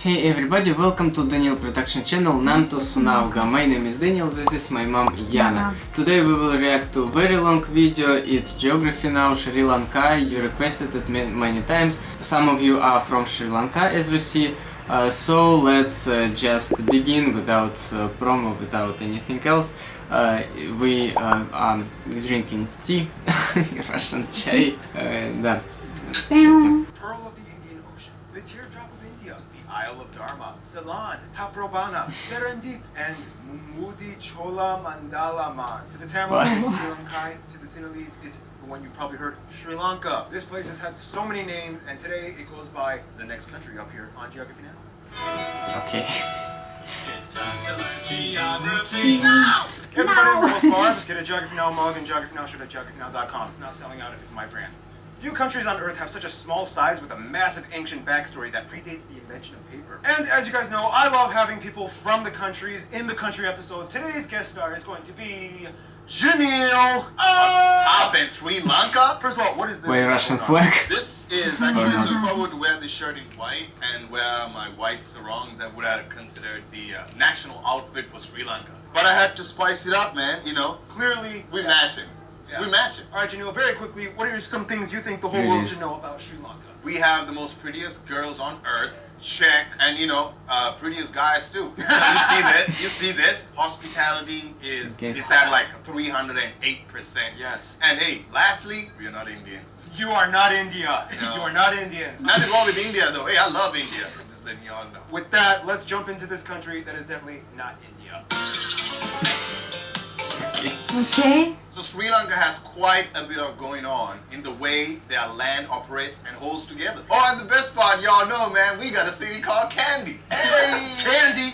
Hey everybody, welcome to DaniilProduction channel Namto Sunauga. My name is Daniel, this is my mom Yana. Today we will react to very long video. It's geography now, Sri Lanka. You requested it many times. Some of you are from Sri Lanka, as we see. So let's just begin without promo, without anything else. We are drinking tea, Russian chai. Да. Pearl of the Indian Ocean, the teardrop of India, the Isle of Dharma, Ceylon, Taprobana, Serendip, and Mumudi Chola Mandalaman. To the Tamils, it's Sri Lanka. To the Sinhalese, it's the one you probably heard, Sri Lanka. This place has had so many names, and today it goes by the next country up here on Geography Now. Okay. It's time to learn geography now! Everybody in World Barbs, get a Geography Now mug and Geography Now shirt at geographynow.com. It's now selling out if it's my brand. Few countries on Earth have such a small size with a massive ancient backstory that predates the invention of paper. And as you guys know, I love having people from the countries in the country episode. Today's guest star is going to be Daniil. Up in Sri Lanka? First of all, what is this? Why Russian flag? This is actually, so if I would wear this shirt in white and wear my white sarong, that would have considered the national outfit for Sri Lanka. But I had to spice it up, man, you know. Clearly, We match it. Yeah. We match it. All right, Daniil, very quickly, what are some things you think the whole world should know about Sri Lanka? We have the most prettiest girls on earth. Check. And you know, prettiest guys too. You see this? You see this? Hospitality is, it's at like 308%. Yes. And hey, lastly, we are not Indian. You are not India. No. You are not Indians. Nothing wrong with India though. Hey, I love India. I'm just letting y'all know. With that, let's jump into this country that is definitely not India. Okay. So Sri Lanka has quite a bit of going on in the way their land operates and holds together. Oh, and the best part, y'all know, man, we got a city called Kandy. Hey, Kandy!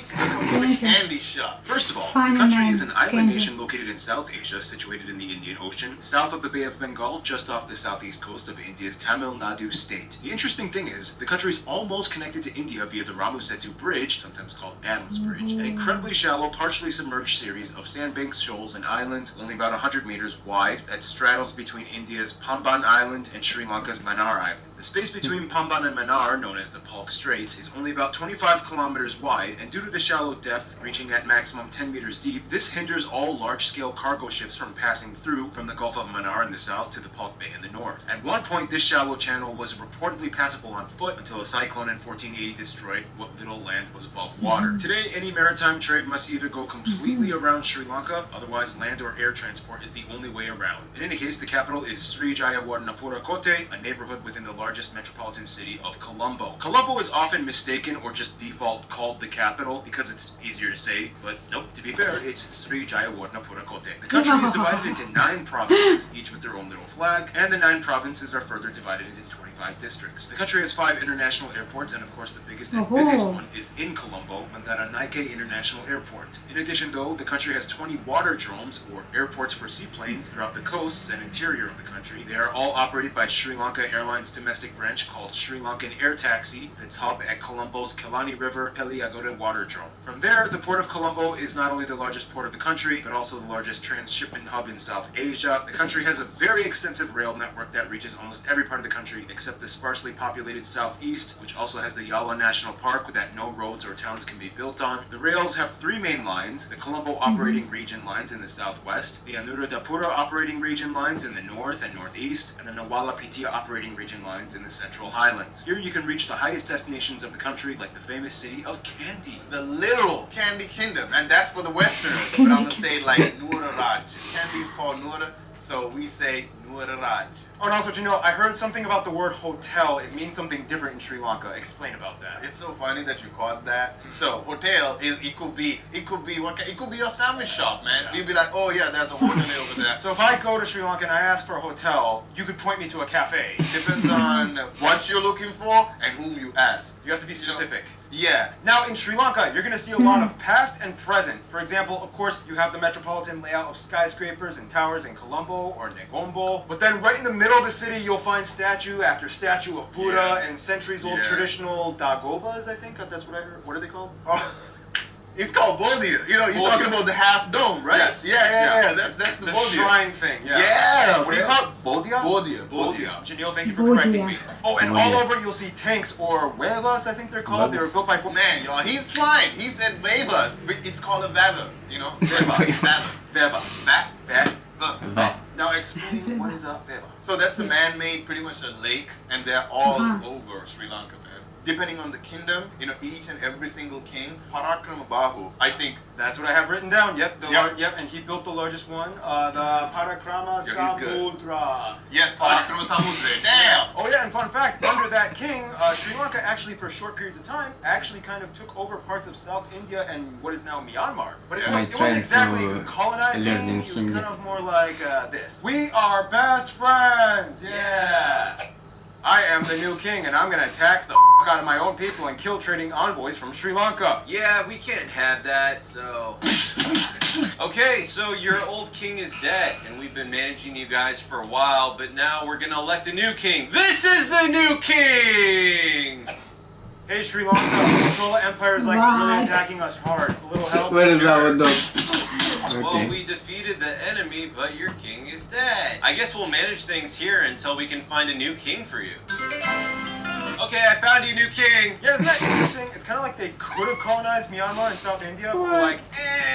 The candy shop. First of all, Fine the country man, is an island Kandy. nation located in South Asia, situated in the Indian Ocean, south of the Bay of Bengal, just off the southeast coast of India's Tamil Nadu state. The interesting thing is, the country is almost connected to India via the Ramu Setu Bridge, sometimes called Adam's Bridge, an incredibly shallow, partially submerged series of sandbanks, shoals, and islands, only about 100 meters wide, that straddles between India's Pamban Island and Sri Lanka's Mannar Island. The space between Pamban and Mannar, known as the Palk Strait, is only about 25 kilometers wide, and due to the shallow depth, reaching at maximum 10 meters deep, this hinders all large-scale cargo ships from passing through from the Gulf of Mannar in the south to the Palk Bay in the north. At one point, this shallow channel was reportedly passable on foot until a cyclone in 1480 destroyed what little land was above water. Today, any maritime trade must either go completely around Sri Lanka, otherwise land or air transport is the only way around. In any case, the capital is Sri Jayawardenepura Kotte, a neighborhood within the largest metropolitan city of Colombo. Colombo is often mistaken or just default called the capital because it's easier to say, but nope, to be fair, it's Sri Jayawardenepura Kotte. The country is divided into 9 provinces, each with their own little flag, and the 9 provinces are further divided into 25 districts. The country has 5 international airports, and of course the biggest and busiest one is in Colombo, Mandaranaike International Airport. In addition though, the country has 20 waterdromes, or airports for seaplanes, throughout the coasts and interior of the country. They are all operated by Sri Lanka Airlines domestic branch called Sri Lankan Air Taxi, that's hub at Colombo's Kelani River Peliagoda Waterdrome. From there, the port of Colombo is not only the largest port of the country, but also the largest transshipment hub in South Asia. The country has a very extensive rail network that reaches almost every part of the country except the sparsely populated southeast, which also has the Yala National Park that no roads or towns can be built on. The rails have 3 main lines: the Colombo Operating Region lines in the southwest, the Anuradhapura Operating Region lines in the north and northeast, and the Nawala Pitia Operating Region lines in the central highlands. Here you can reach the highest destinations of the country, like the famous city of Kandy. The literal Candy Kingdom, and that's for the Westerners. But I'm gonna say like Nooraraj. Candy is called Noora, so we say Nooraraj. Oh, and also, Daniil, I heard something about the word hotel. It means something different in Sri Lanka. Explain about that. It's so funny that you caught that. So hotel is it could be your sandwich shop, man. Yeah. You'd be like, oh yeah, there's a hotel over there. So if I go to Sri Lanka and I ask for a hotel, you could point me to a cafe. Depends on what you're looking for and whom you ask. You have to be specific. Yeah. Now in Sri Lanka, you're going to see a lot of past and present. For example, of course, you have the metropolitan layout of skyscrapers and towers in Colombo or Negombo. But then right in the middle of the city, you'll find statue after statue of Buddha and centuries-old traditional dagobas, I think. That's what I heard. What are they called? Oh, It's called Bodhya. You know, you're talking about the half dome, right? Yes. Yeah. That's the The Bodhya. shrine thing, yeah. Yeah, What do you call it? Bodhya? Bodhya. Janelle, thank you for correcting me. Oh, and all Bodhya. over it you'll see tanks or huevas, I think they're called. They were Huevas. built by Man, y'all, he's trying. He said Vevas, but it's called a Veva, you know? Vevas. Veva. Veva. Ve. Now explain what is a Veva. So that's a man-made, pretty much a lake, and they're all over Sri Lanka, man. Depending on the kingdom, you know, each and every single king, Parakrama Bahu, I think. That's what I have written down. Yep, Yep. and he built the largest one, the Parakrama Yeah, he's good. Samudra. Yes, Parakrama Samudra. Damn! Oh yeah, and fun fact, under that king, Sri Lanka actually for short periods of time actually kind of took over parts of South India and what is now Myanmar. But it, Yeah. was, I it tried wasn't exactly to colonizing, learn in it was Hindi. kind of more like this. We are best friends, yeah! I am the new king and I'm gonna tax the out of my own people and kill trading envoys from Sri Lanka. Yeah, we can't have that, so... Okay, so your old king is dead, and we've been managing you guys for a while, but now we're gonna elect a new king. This is the new king! Hey Sri Lanka, the Chola Empire is like really attacking us hard. A little help? Where is our dog? Well, Okay. we defeated the enemy, but your king is dead. I guess we'll manage things here until we can find a new king for you. Okay, I found you, new king. Yeah, isn't that interesting? It's kind of like they could have colonized Myanmar and South India, but we're like,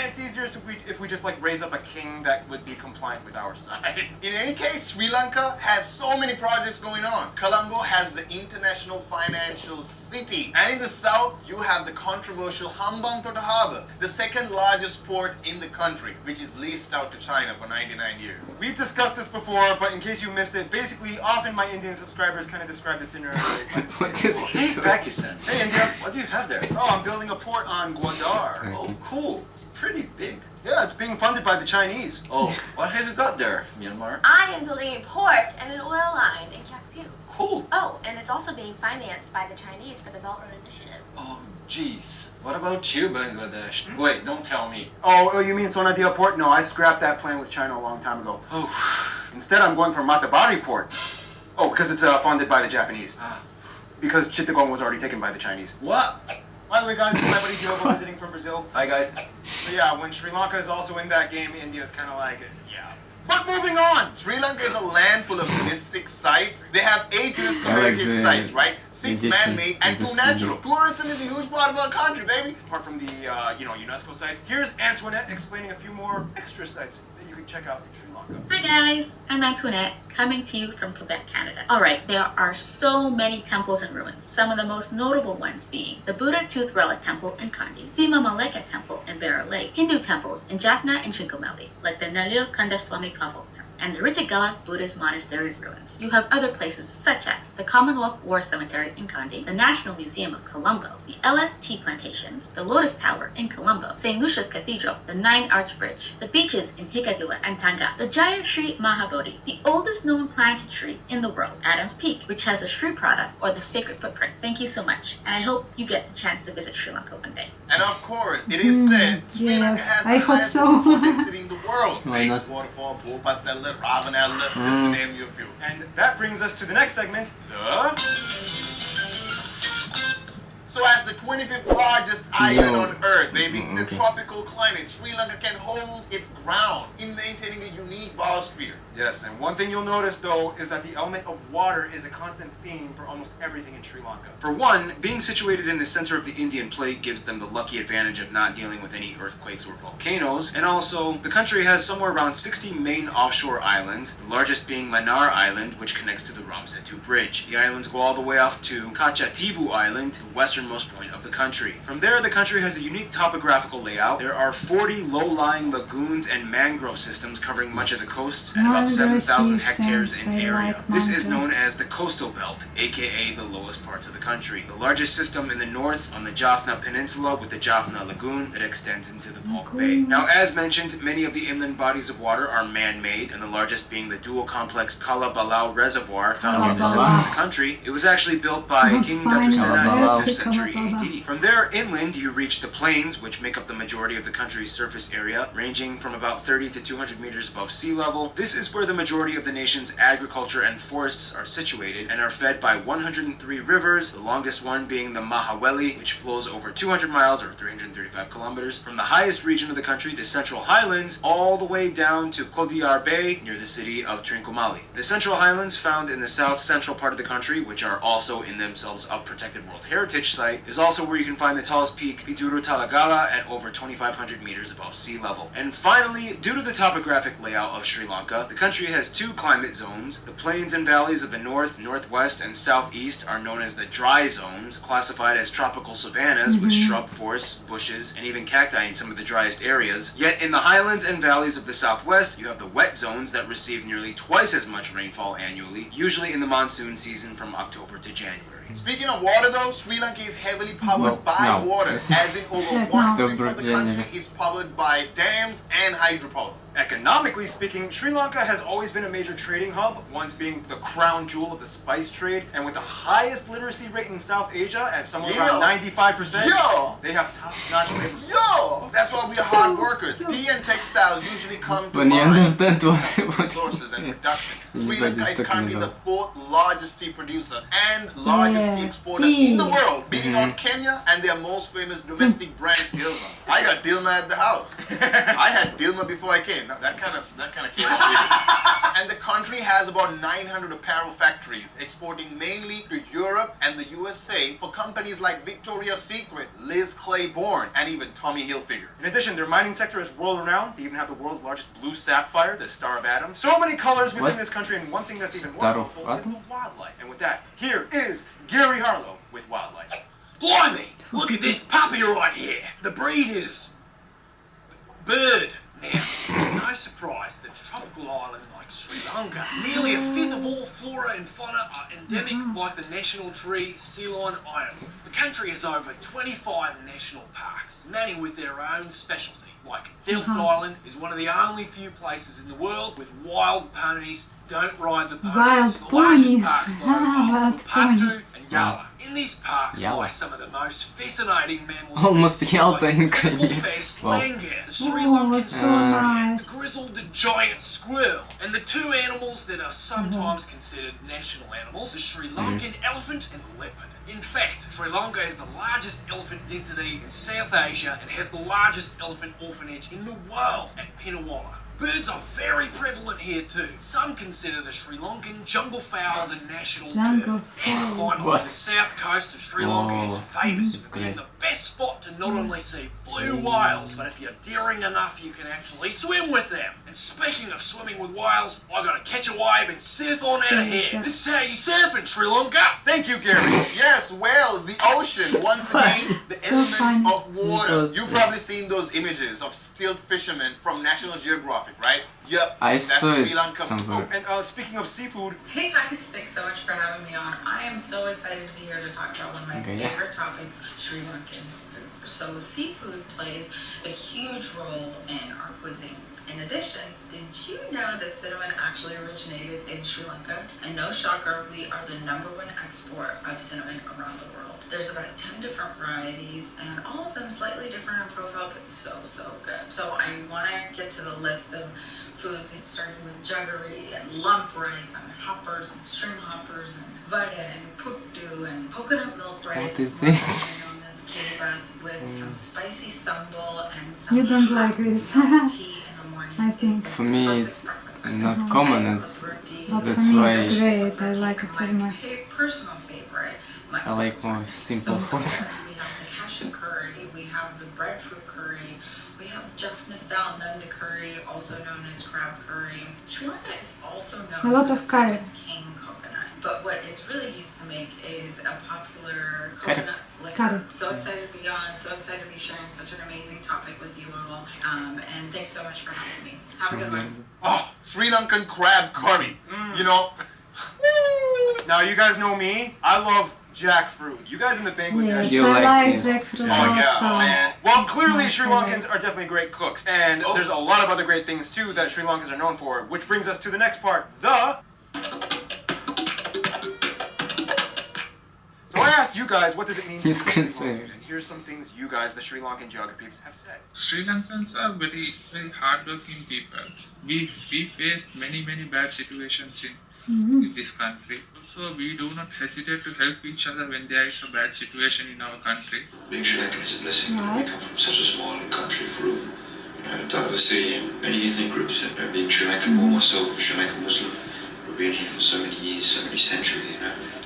it's easier if we just like raise up a king that would be compliant with our side. In any case, Sri Lanka has so many projects going on. Colombo has the international financial city. And in the south, you have the controversial Hambantota Harbor, the second largest port in the country, which is leased out to China for 99 years. We've discussed this before, but in case you missed it, basically, often my Indian subscribers kind of describe this in What is he Hey, doing? Pakistan. Hey, India, what do you have there? Oh, I'm building a port on Gwadar. Okay. Oh, cool. It's pretty big. Yeah, it's being funded by the Chinese. Oh, what have you got there, Myanmar? I am building a port and an oil line in Kakpu. Cool. Oh, and it's also being financed by the Chinese for the Belt Road Initiative. Oh, jeez. What about you, Bangladesh? Wait, don't tell me. Oh, you mean Sonadia Port? No, I scrapped that plan with China a long time ago. Oh, Instead, I'm going for Matabari Port. Oh, because it's funded by the Japanese. ah. Because Chittagong was already taken by the Chinese. What? By the way, guys, this is my buddy Diogo visiting from Brazil. Hi, guys. So yeah, when Sri Lanka is also in that game, India's kind of like, yeah. But moving on! Sri Lanka is a land full of mystic sites. They have 8 UNESCO I like heritage the sites, right? 6 addition man-made and of 2 this natural. video. Tourism is a huge part of our country, baby. Apart from the, UNESCO sites, here's Antoinette explaining a few more extra sites that you can check out in Sri Lanka. Hi guys, I'm Antoinette, coming to you from Quebec, Canada. Alright, there are so many temples and ruins, some of the most notable ones being the Buddha Tooth Relic Temple in Kandy, Sima Maleka Temple in Bear Lake, Hindu temples in Jaffna and Trincomalee, like the Nalio Kandaswamy Kaval Temple, and the Ritigala Buddhist Monastery ruins. You have other places such as the Commonwealth War Cemetery in Kandy, the National Museum of Colombo, the Ella Tea Plantations, the Lotus Tower in Colombo, St. Lucia's Cathedral, the Nine Arch Bridge, the beaches in Hikkaduwa and Tanga, the Jaya Shri Mahabodhi, the oldest known planted tree in the world, Adam's Peak, which has a Shri product or the sacred footprint. Thank you so much, and I hope you get the chance to visit Sri Lanka one day. And of course, it is said Sri Lanka yes, has I the hope highest so. water density in the world. Why Lakes, not? waterfall, Bhopatala, Ravanala, just to name you a few. And that brings us to the next segment, the... So as the 25th largest island on Earth, baby, in a Okay. tropical climate, Sri Lanka can hold its ground in maintaining a unique biosphere. Yes, and one thing you'll notice though is that the element of water is a constant theme for almost everything in Sri Lanka. For one, being situated in the center of the Indian plate gives them the lucky advantage of not dealing with any earthquakes or volcanoes, and also, the country has somewhere around 60 main offshore islands, the largest being Manar Island, which connects to the Ramsetu Bridge. The islands go all the way off to Kachativu Island, the westernmost point of the country. From there, the country has a unique topographical layout. There are 40 low-lying lagoons and mangrove systems covering much of the coasts and about 7,000 hectares in area. This is known as the coastal belt, aka the lowest parts of the country. The largest system in the north on the Jaffna Peninsula with the Jaffna Lagoon that extends into the Palk Bay. Now, as mentioned, many of the inland bodies of water are man-made, and the largest being the dual complex Kalabalau Reservoir found near the center of the country. It was actually built by Sounds King fine. Datu Sena in the Kalabalau. 5th century century AD. From there inland, you reach the plains, which make up the majority of the country's surface area, ranging from about 30 to 200 meters above sea level. This is where the majority of the nation's agriculture and forests are situated and are fed by 103 rivers, the longest one being the Mahaweli, which flows over 200 miles or 335 kilometers from the highest region of the country, the Central Highlands, all the way down to Kodiyar Bay near the city of Trincomalee. The Central Highlands, found in the south central part of the country, which are also in themselves a protected World Heritage Site, is also where you can find the tallest peak, Biduru Talagala, at over 2,500 meters above sea level. And finally, due to the topographic layout of Sri Lanka, the country has two climate zones. The plains and valleys of the north, northwest, and southeast are known as the dry zones, classified as tropical savannas with shrub forests, bushes, and even cacti in some of the driest areas. Yet in the highlands and valleys of the southwest, you have the wet zones that receive nearly twice as much rainfall annually, usually in the monsoon season from October to January. Speaking of water though, Sri Lanka is heavily powered by water, as in over one-fifth of the country is powered by dams and hydropower. Economically speaking, Sri Lanka has always been a major trading hub, once being the crown jewel of the spice trade, and with the highest literacy rate in South Asia at somewhere around 95%, they have top-notch labor. That's why we are hard workers. Tea and textiles usually come to When you mind understand what resources and production. Sri Everybody's Lanka is talking currently the about. fourth largest tea producer and largest tea exporter in the world, beating out Kenya and their most famous domestic brand, Dilma. I got Dilma at the house. I had Dilma before I came. Now, that kind of came out really. And the country has about 900 apparel factories, exporting mainly to Europe and the USA for companies like Victoria's Secret, Liz Claiborne, and even Tommy Hilfiger. In addition, their mining sector is world-renowned. They even have the world's largest blue sapphire, the Star of Adam. So many colors within this country, and one thing that's even more colorful is the wildlife. And with that, here is Gary Harlow with wildlife. Blimey! Look at this puppy right here. The breed is bird. Now, it's no surprise that a tropical island like Sri Lanka, nearly a fifth of all flora and fauna are endemic, like the national tree Ceylon iron. The country has over 25 national parks, many with their own specialty. Like Delft Island is one of the only few places in the world with wild ponies. Don't ride the ponies. Wild The largest ponies. parks though are Wild Patu ponies. and Yala. In these parks Yala. lie some of the most fascinating mammals. Almost species Yalta like in the Crimea. purple-faced Wow. langur, Sri Oh, Lankan that's so swan, nice. the grizzled giant squirrel, and the two animals that are sometimes considered national animals, the Sri Lankan elephant and the leopard. In fact, Sri Lanka has the largest elephant density in South Asia and has the largest elephant orphanage in the world at Pinawala. Birds are very prevalent here too. Some consider the Sri Lankan jungle fowl the national Jungle bird. And fowl. finally, What? the south coast of Sri Lanka is Oh, famous it's for being great. the best spot to not only see blue whales, but if you're daring enough, you can actually swim with them. And speaking of swimming with whales, I gotta catch a wave and surf on out of here. This is how you surf in Sri Lanka. Thank you, Gary. Yes, whales, the ocean, once again, the element funny. of water. Because You've probably seen those images of stilt fishermen from National Geographic, right? Yep, I that's saw Sri it Lanka. somewhere. And speaking of seafood, Hey guys, thanks so much for having me on. I am so excited to be here to talk about one of my Okay, yeah. favorite topics, Sri Lankan food. So seafood plays a huge role in our cuisine. In addition, did you know that cinnamon actually originated in Sri Lanka? And no shocker, we are the #1 export of cinnamon around the world. There's about 10 different varieties, and all of them slightly different in profile, but so good. So I want to get to the list of foods, starting with jaggery and lump rice and hoppers and string hoppers and vada and puttu and coconut milk rice. What is this? known as kibath, with some spicy sambal and some You don't hot like this. tea in the morning. I think. For me, it's not common. It's But That's for me why it's great. I like it very My much. personal favorite. I like more simple food. We have the cashew curry, we have the breadfruit curry, we have Jaffna style nanda curry, also known as crab curry. Sri Lanka is also known A lot of for curry. its cane coconut, but what it's really used to make is a popular Curry. coconut liquor. Curry. So excited to be on, so excited to be sharing such an amazing topic with you all, and thanks so much for having me. Have a good one. Oh, Sri Lankan crab curry. You know, now you guys know me. I love jackfruit. You guys in the Bangladesh. Yes, You I like like this. jackfruit Oh, yeah, also. man. Well, It's clearly my Sri favorite. Lankans are definitely great cooks, and Oh. there's a lot of other great things too that Sri Lankans are known for, which brings us to the next part, the... So I asked you you guys, what does it mean to be He's Sri Lankan? concerned. And here's some things you guys, the Sri Lankan geographers, have said. Sri Lankans are very hardworking people. We faced many bad situations in this country. So we do not hesitate to help each other when there is a bad situation in our country. Being Sri Lankan is a blessing. We come from such a small country full of diversity and many ethnic groups. Being Sri Lankan, more myself, a Sri Lankan Muslim, we've been here for so many years, so many centuries.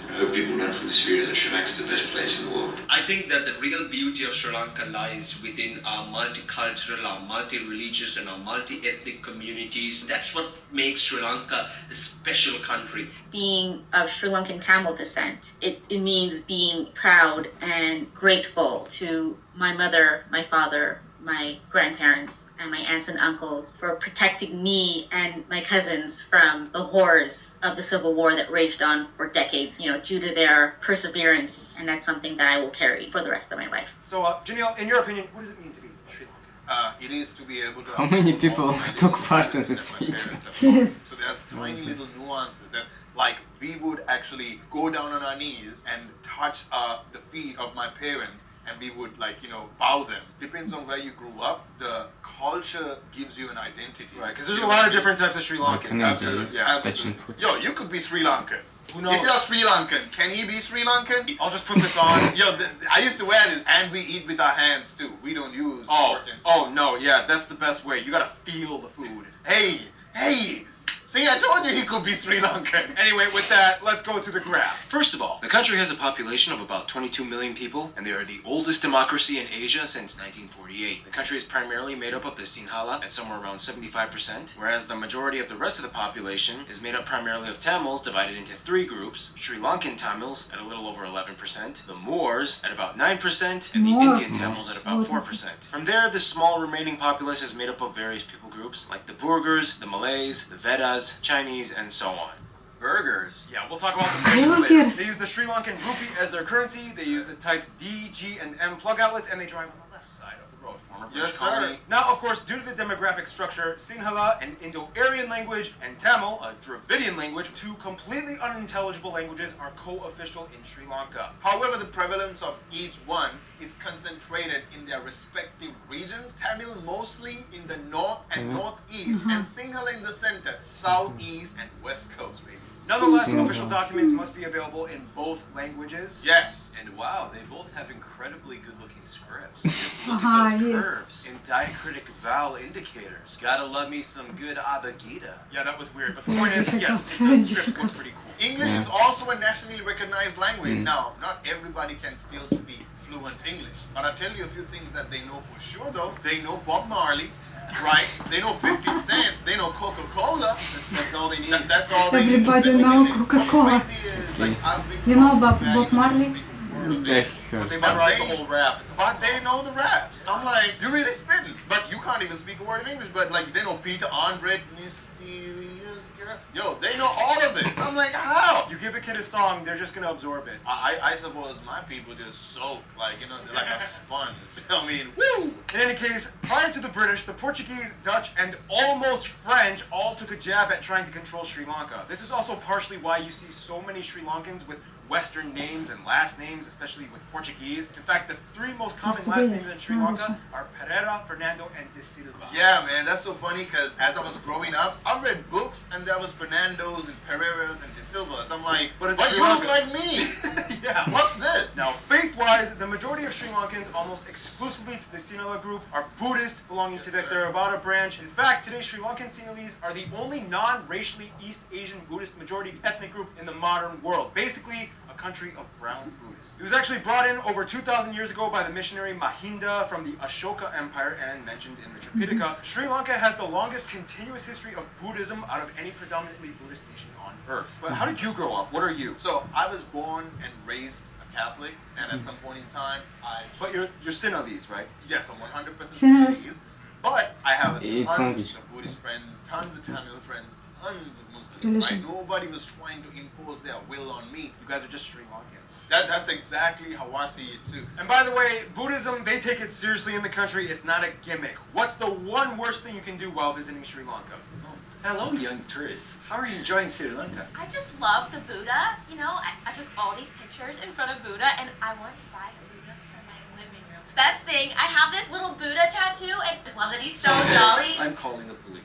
I hope people learn from this video that Sri Lanka is the best place in the world. I think that the real beauty of Sri Lanka lies within our multicultural, our multi-religious and our multi-ethnic communities. That's what makes Sri Lanka a special country. Being of Sri Lankan Tamil descent, it means being proud and grateful to my mother, my father, my grandparents, and my aunts and uncles for protecting me and my cousins from the horrors of the civil war that raged on for decades, due to their perseverance, and that's something that I will carry for the rest of my life. So, Daniil, in your opinion, what does it mean to be Sri Lankan? It is to be able to... How many people took part in this video? Yes. So there's tiny little nuances. There's, like, we would actually go down on our knees and touch the feet of my parents, and we would, bow them. Depends on where you grew up. The culture gives you an identity. Right, because there's a lot of different types of Sri Lankans. Absolutely. Yeah, absolutely. Yo, you could be Sri Lankan. Who knows? If you're Sri Lankan, can he be Sri Lankan? I'll just put this on. Yo, I used to wear this, and we eat with our hands too. We don't use fork and spoon. Oh no, yeah, that's the best way. You gotta feel the food. Hey! See, I told you he could be Sri Lankan. Anyway, with that, let's go to the graph. First of all, the country has a population of about 22 million people, and they are the oldest democracy in Asia since 1948. The country is primarily made up of the Sinhala at somewhere around 75%, whereas the majority of the rest of the population is made up primarily of Tamils divided into three groups: Sri Lankan Tamils at a little over 11%, the Moors at about 9%, and the Indian Tamils at about 4%. From there, the small remaining populace is made up of various people groups like the Burghers, the Malays, the Vedas, Chinese, and so on. Burgers. Yeah, we'll talk about the burgers later. They use the Sri Lankan rupee as their currency. They use the types D, G, and M plug outlets, and they drive on the left side of the road. Former British colony. Now, of course, due to the demographic structure, Sinhala, an Indo-Aryan language, and Tamil, a Dravidian language, two completely unintelligible languages, are co-official in Sri Lanka. However, the prevalence of each one is concentrated in their respective regions. Tamil mostly in the north and northeast, and Sinhala in the center, southeast and west coast, baby. Nonetheless, official documents must be available in both languages. Yes. And wow, they both have incredibly good-looking scripts. Just look at those yes. curves and diacritic vowel indicators. Gotta love me some good Abagida. Yeah, that was weird. But the point is, difficult, yes, very the scripts look difficult. pretty cool. English is also a nationally recognized language. Now, not everybody can still speak fluent English, but I'll tell you a few things that they know for sure though. They know Bob Marley, right? They know 50 Cent, they know Coca-Cola. That's all they need. That's all they need. Everybody know Coca-Cola. You know Bob Marley? They memorize the whole rap. But they know the raps. I'm like, you're really spitting. But you can't even speak a word of English. But like, they know Peter Andre, Mysterious Girl. Yo, they know all of it. I'm like, how? You give a kid a song, they're just gonna absorb it. I suppose my people just soak, they're like a sponge. I mean, woo! In any case, prior to the British, the Portuguese, Dutch, and almost French all took a jab at trying to control Sri Lanka. This is also partially why you see so many Sri Lankans with Western names and last names, especially with Portuguese. In fact, the three most common last names in Sri Lanka are Pereira, Fernando, and De Silva. Yeah, man, that's so funny because as I was growing up, I read books and there was Fernandos and Pereiras and De Silvas. I'm like, but you look like me. Yeah. What's this? Now, faith-wise, the majority of Sri Lankans, almost exclusively to the Sinhala group, are Buddhist, belonging to the Theravada branch. In fact, today Sri Lankan Sinhalese are the only non-racially East Asian Buddhist majority ethnic group in the modern world. Basically, a country of brown Buddhists. It was actually brought in over 2,000 years ago by the missionary Mahinda from the Ashoka Empire and mentioned in the Tripitaka. Sri Lanka has the longest continuous history of Buddhism out of any predominantly Buddhist nation on earth. But how did you grow up? What are you? So, I was born and raised a Catholic, and at some point in time, But you're Sinhalese, right? Yes, I'm 100% Sinhalese. Sinhalese. But I have It's tons language. of Buddhist friends, tons of Tamil friends, tons of Muslims. Religion. Right? Nobody was trying to impose their will on me. You guys are just Sri Lankans. That's exactly how I see it too. And by the way, Buddhism, they take it seriously in the country. It's not a gimmick. What's the one worst thing you can do while visiting Sri Lanka? Hello, young tourists. How are you enjoying Sri Lanka? I just love the Buddha. You know, I took all these pictures in front of Buddha, and I want to buy a Buddha for my living room. Best thing, I have this little Buddha tattoo, and I just love that he's so jolly. I'm calling the police.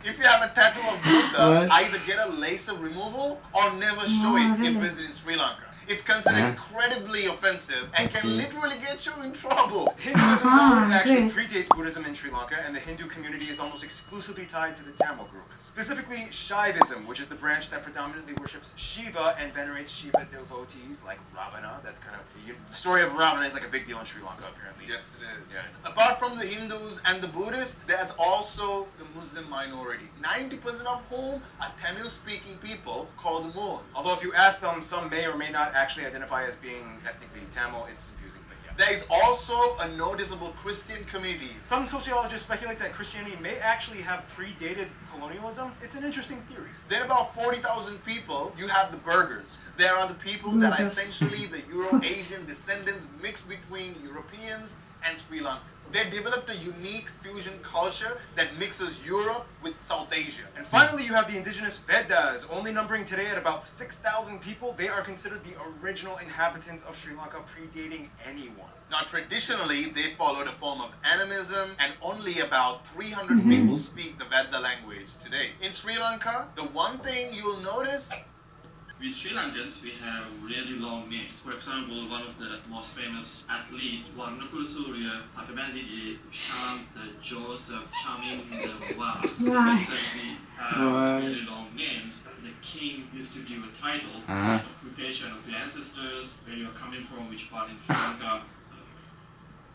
If you have a tattoo of Buddha, What? either get a laser removal or never show it really? if visiting Sri Lanka. It's considered incredibly offensive and can literally get you in trouble. Hinduism Ah, actually great. predates Buddhism in Sri Lanka, and the Hindu community is almost exclusively tied to the Tamil group. Specifically, Shaivism, which is the branch that predominantly worships Shiva and venerates Shiva devotees like Ravana. That's kind of the story of Ravana is like a big deal in Sri Lanka, apparently. Yes, it is. Yeah. Apart from the Hindus and the Buddhists, there's also the Muslim minority, 90% of whom are Tamil-speaking people called the Moor. Although if you ask them, some may or may not actually identify as being ethnically Tamil. It's confusing, but yeah. There is also a noticeable Christian community. Some sociologists speculate that Christianity may actually have predated colonialism. It's an interesting theory. Then about 40,000 people, you have the Burghers. There are the people that are Burghers. essentially the Euro-Asian descendants mixed between Europeans and Sri Lankans. They developed a unique fusion culture that mixes Europe with South Asia. And finally, you have the indigenous Vedas, only numbering today at about 6,000 people. They are considered the original inhabitants of Sri Lanka, predating anyone. Now, traditionally, they followed a form of animism, and only about 300 people speak the Veda language today. In Sri Lanka, the one thing you'll notice, We Sri Lankans, we have really long names. For example, one of the most famous athletes, Warnakula Surya, Pakabandiji, Shant, Joseph, Chamin, Was. Wow. We said we have really long names. The king used to give a title, occupation of your ancestors, where you're coming from, which part in Sri Lanka.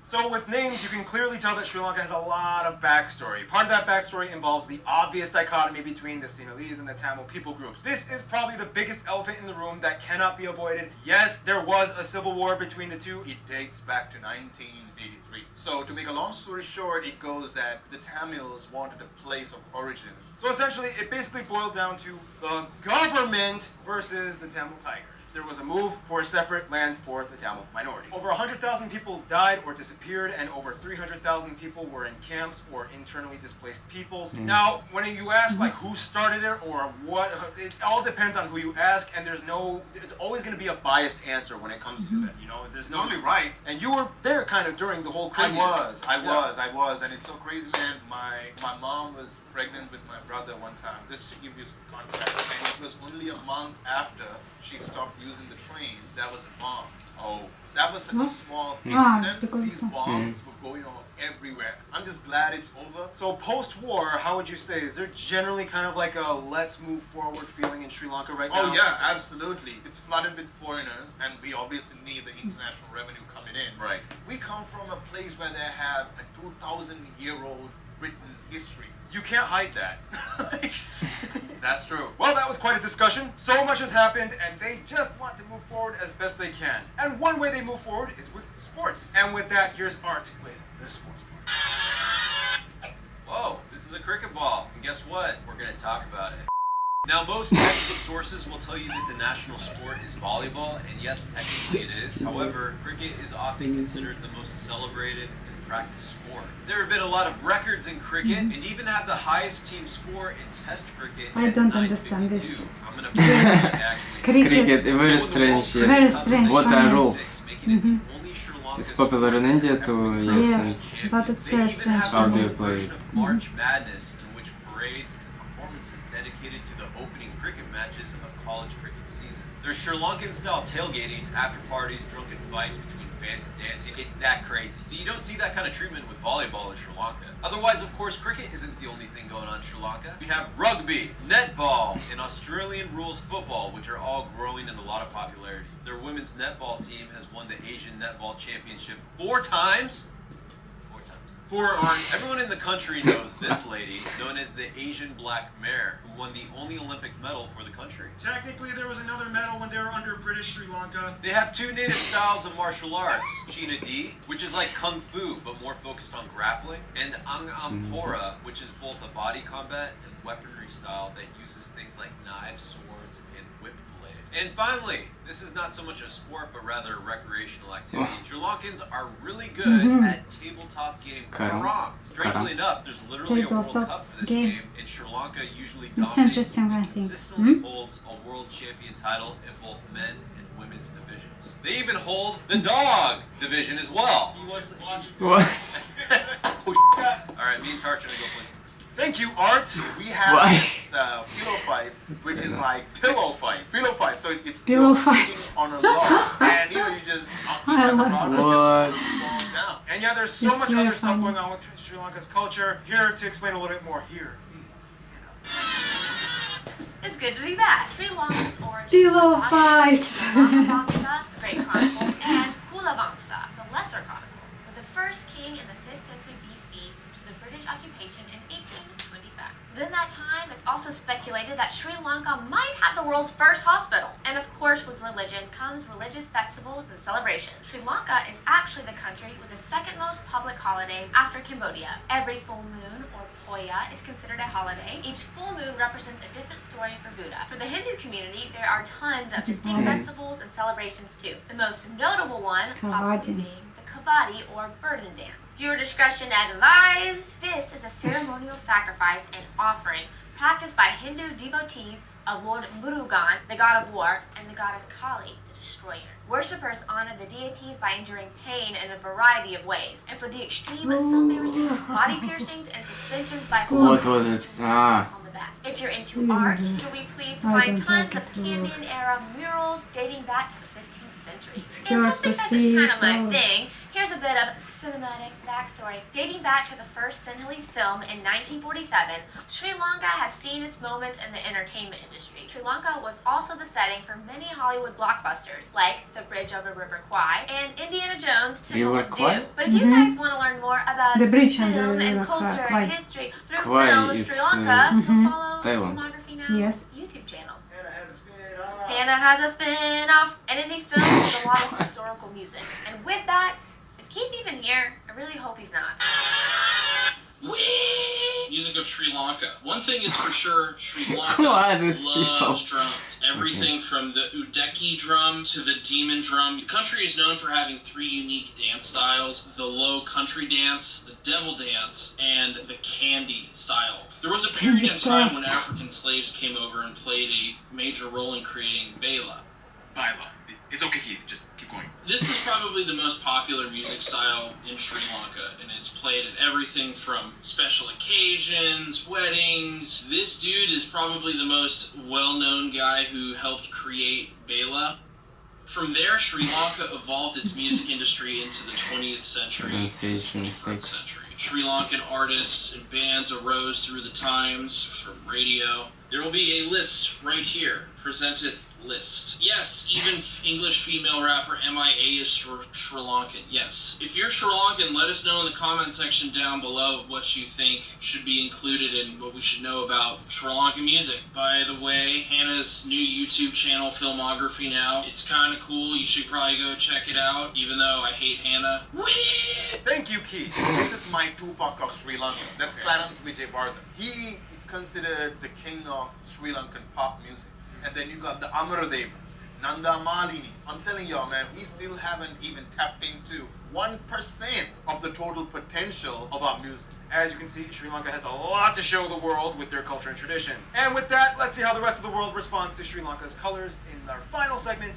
So with names, you can clearly tell that Sri Lanka has a lot of backstory. Part of that backstory involves the obvious dichotomy between the Sinhalese and the Tamil people groups. This is probably the biggest elephant in the room that cannot be avoided. Yes, there was a civil war between the two. it dates back to 1983. So to make a long story short, it goes that the Tamils wanted a place of origin. So essentially, it basically boiled down to the government versus the Tamil Tigers. There was a move for a separate land for the Tamil minority. Over 100,000 people died or disappeared, and over 300,000 people were in camps or internally displaced peoples. Now, when you ask like who started it or what, it all depends on who you ask, and it's always going to be a biased answer when it comes to that. You know, there's It's only right. And you were there kind of during the whole craziness. I was, and it's so crazy, man. My mom was pregnant with my brother one time, just to give you some context, and it was only a month after she stopped using the train. That was a bomb. Oh, that was such a small incident. because These bombs were going off everywhere. I'm just glad it's over. So post-war, how would you say, is there generally kind of like a let's move forward feeling in Sri Lanka right now? Oh yeah, absolutely. It's flooded with foreigners, and we obviously need the international revenue coming in. Right. We come from a place where they have a 2,000-year-old written history. You can't hide that. That's true. Well, that was quite a discussion. So much has happened, and they just want to move forward as best they can. And one way they move forward is with sports. And with that, here's Art with the sports part. Whoa, this is a cricket ball, and guess what? We're gonna talk about it. Now, most textbook sources will tell you that the national sport is volleyball, and yes, technically it is. However, cricket is often considered the most celebrated and practiced sport. There have been a lot of records in cricket, and even have the highest team score in Test cricket. I at don't understand 952. this. I'm gonna actually. Cricket. Very strange, yes. Very strange. What are funny. rules? It's popular in India too, yes. Yes, but it's very strange. How do you play it? March Madness, in which parades and performances dedicated to the opening cricket matches of college cricket season. There's Sri Lankan style tailgating, after parties, drunken fights between fans and dancing. It's that crazy. So you don't see that kind of treatment with volleyball in Sri Lanka. Otherwise, of course, cricket isn't the only thing going on in Sri Lanka. We have rugby, netball, and Australian rules football, which are all growing in a lot of popularity. Their women's netball team has won the Asian Netball Championship 4 times. 4 times. Everyone in the country knows this lady, known as the Asian Black Mare, who won the only Olympic medal for the country. Technically, there was another medal when they were under British Sri Lanka. They have 2 native styles of martial arts, China D, which is like Kung Fu, but more focused on grappling, and Ang Ampora, which is both a body combat and weaponry style that uses things like knives, swords, and whip blade. And finally, this is not so much a sport, but rather a recreational activity. Sri Lankans are really good at tabletop game Karang. Strangely enough, there's literally a World Cup for this game, and Sri Lanka usually dominates interesting, I and think. consistently holds a world champion title in both men and women's divisions. They even hold the dog division as well. He was What? Alright, me and Tarch are gonna go play some. Thank you, Art. We have this pillow fight, which is like pillow fights. Pillow fight. So it's Pillow you're fights. sitting on a log, and you know you just I love falling down. And yeah, there's so It's much very other stuff funny. going on with Sri Lanka's culture. Here to explain a little bit more, here It's good to be back. Sri Lanka's origins Pillow are fights. Mahavamsa, the Great Chronicle, and Kulavamsa, the Lesser Chronicle, with the first king in the 5th century BC to the British occupation in 1825. Within that time, it's also speculated that Sri Lanka might have the world's first hospital. And of course, with religion comes religious festivals and celebrations. Sri Lanka is actually the country with the second most public holidays after Cambodia. Every full moon, or Poya, is considered a holiday. Each full moon represents a different story for Buddha. For the Hindu community, there are tons of distinct festivals and celebrations too. The most notable one probably being the Kavadi, or burden dance. Viewer discretion advised. This is a ceremonial sacrifice and offering practiced by Hindu devotees of Lord Murugan, the god of war, and the goddess Kali, the destroyer. Worshippers honor the deities by enduring pain in a variety of ways, and for the extreme, some may receive body piercings and suspensions by What horses was it? Ah. on the back. If you're into art, you'll be pleased to find tons of Cambrian-era murals dating back to the 15th century. It's And cute just to because see it's kind of it my all. thing, here's a bit of cinematic backstory. Dating back to the first Sinhalese film in 1947, Sri Lanka has seen its moments in the entertainment industry. Sri Lanka was also the setting for many Hollywood blockbusters, like The Bridge over River Kwai and Indiana Jones Temple River of Kwai? Doom. But if you guys want to learn more about The bridge on the film and River culture Kwai. and history through Kwai, film of it's, Sri Lanka, you'll follow Thailand. Filmography Now Yes. YouTube channel. spin-off. Hannah has a spin-off, and in these films, there's a lot of historical music. And with that, is Keith even here? I really hope he's not. Music of Sri Lanka. One thing is for sure, Sri Lanka Who are these loves people? drums. Everything from the Udeki drum to the demon drum. The country is known for having 3 unique dance styles: the low country dance, the devil dance, and the candy style. There was a period in time when African slaves came over and played a major role in creating Bela. Baila. It's okay, Keith. Just keep going. This is probably the most popular music style in Sri Lanka, and it's played at everything from special occasions, weddings. This dude is probably the most well-known guy who helped create Bela. From there, Sri Lanka evolved its music industry into the 20th century, Pronunciation mistakes. Sri Lankan artists and bands arose through the times from radio. There will be a list right here. Presenteth list. Yes, even English female rapper MIA is Sri Lankan. Yes. If you're Sri Lankan, let us know in the comment section down below what you think should be included in what we should know about Sri Lankan music. By the way, Hannah's new YouTube channel, Filmography Now, it's kind of cool. You should probably go check it out, even though I hate Hannah. Thank you, Keith. This is my Tupac of Sri Lanka. That's Clarence Vijayvardhan. He is considered the king of Sri Lankan pop music. And then you got the Amaradevas, Nanda Malini. I'm telling y'all, man, we still haven't even tapped into 1% of the total potential of our music. As you can see, Sri Lanka has a lot to show the world with their culture and tradition. And with that, let's see how the rest of the world responds to Sri Lanka's colors in our final segment.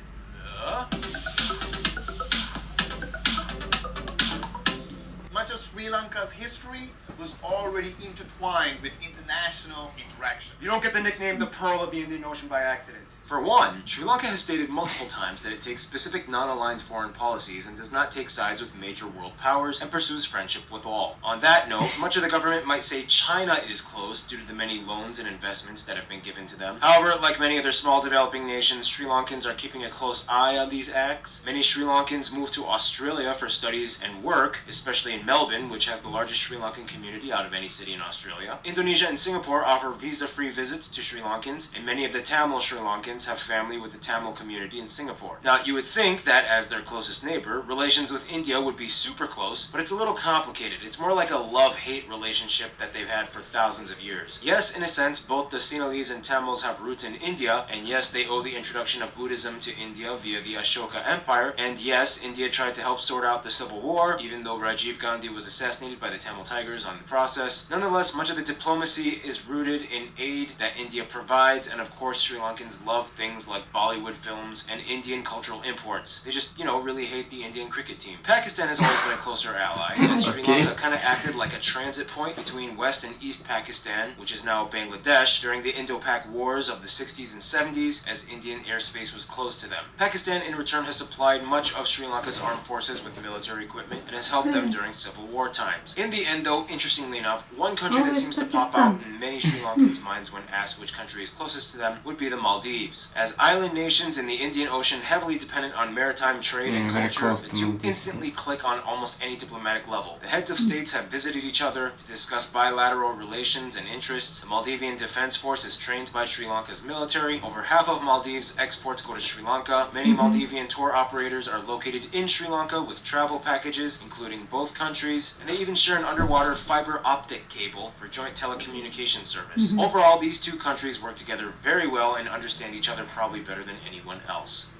Much of Sri Lanka's history was already intertwined with international interaction. You don't get the nickname the Pearl of the Indian Ocean by accident. For one, Sri Lanka has stated multiple times that it takes specific non-aligned foreign policies and does not take sides with major world powers and pursues friendship with all. On that note, much of the government might say China is close due to the many loans and investments that have been given to them. However, like many other small developing nations, Sri Lankans are keeping a close eye on these acts. Many Sri Lankans move to Australia for studies and work, especially in Melbourne, Brisbane, which has the largest Sri Lankan community out of any city in Australia. Indonesia and Singapore offer visa-free visits to Sri Lankans, and many of the Tamil Sri Lankans have family with the Tamil community in Singapore. Now, you would think that as their closest neighbor, relations with India would be super close, but it's a little complicated. It's more like a love-hate relationship that they've had for thousands of years. Yes, in a sense, both the Sinhalese and Tamils have roots in India, and yes, they owe the introduction of Buddhism to India via the Ashoka Empire, and yes, India tried to help sort out the Civil War, even though Rajiv Gandhi was assassinated by the Tamil Tigers on the process. Nonetheless, much of the diplomacy is rooted in aid that India provides, and of course Sri Lankans love things like Bollywood films and Indian cultural imports. They just, really hate the Indian cricket team. Pakistan has always been a closer ally, and Sri Lanka kind of acted like a transit point between West and East Pakistan, which is now Bangladesh, during the Indo-Pak wars of the 60s and 70s, as Indian airspace was close to them. Pakistan, in return, has supplied much of Sri Lanka's armed forces with military equipment and has helped them during Civil War times. In the end, though, interestingly enough, one country that seems to pop out in many Sri Lankans' minds when asked which country is closest to them would be the Maldives. As island nations in the Indian Ocean heavily dependent on maritime trade and culture, the two instantly click on almost any diplomatic level. The heads of states have visited each other to discuss bilateral relations and interests. The Maldivian Defense Force is trained by Sri Lanka's military. Over half of Maldives' exports go to Sri Lanka. Many Maldivian tour operators are located in Sri Lanka with travel packages, including both countries, and they even share an underwater fiber optic cable for joint telecommunication service. Overall, these two countries work together very well and understand each other probably better than anyone else.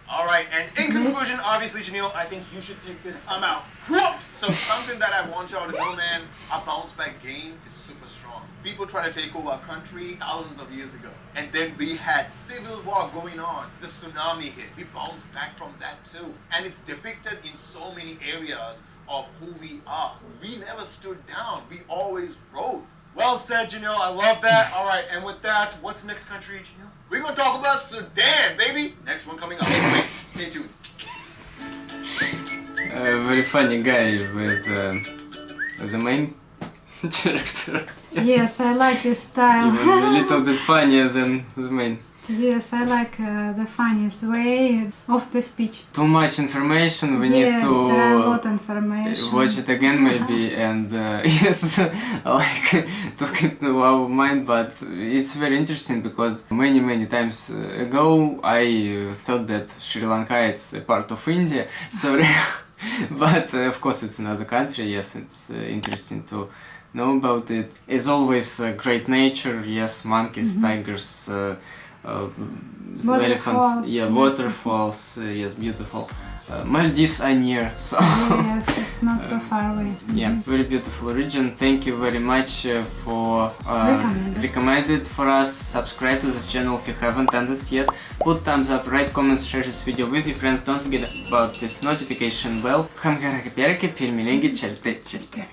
Alright, and in conclusion, obviously, Daniil, I think you should take this. I'm out. So something that I want y'all to know, man, our bounce back game is super strong. People try to take over our country thousands of years ago. And then we had civil war going on. The tsunami hit. We bounced back from that too. And it's depicted in so many areas of who we are. We never stood down. We always rose. Well said, Daniil. I love that. Alright, and with that, what's the next country, Daniil? We're gonna talk about Sudan, baby! Next one coming up. Stay tuned. Very funny guy with the main character. Yes, I like this style. Even a little bit funnier than the main. Yes, I like the funniest way of the speech. Too much information, we need to there are a lot of information. Watch it again maybe, and yes, like talking to our mind, but it's very interesting because many times ago I thought that Sri Lanka is a part of India, sorry, but of course it's another country. Yes, it's interesting to know about it. As always, great nature, yes, monkeys, tigers, elephants, yes. Waterfalls, yes, beautiful. Maldives are near, so yes, it's not so far away. Yeah, very beautiful region. Thank you very much for recommended for us. Subscribe to this channel if you haven't done this yet. Put thumbs up, write comments, share this video with your friends. Don't forget about this notification bell. Hamgaraka perke, pirmilengi chelte chelte.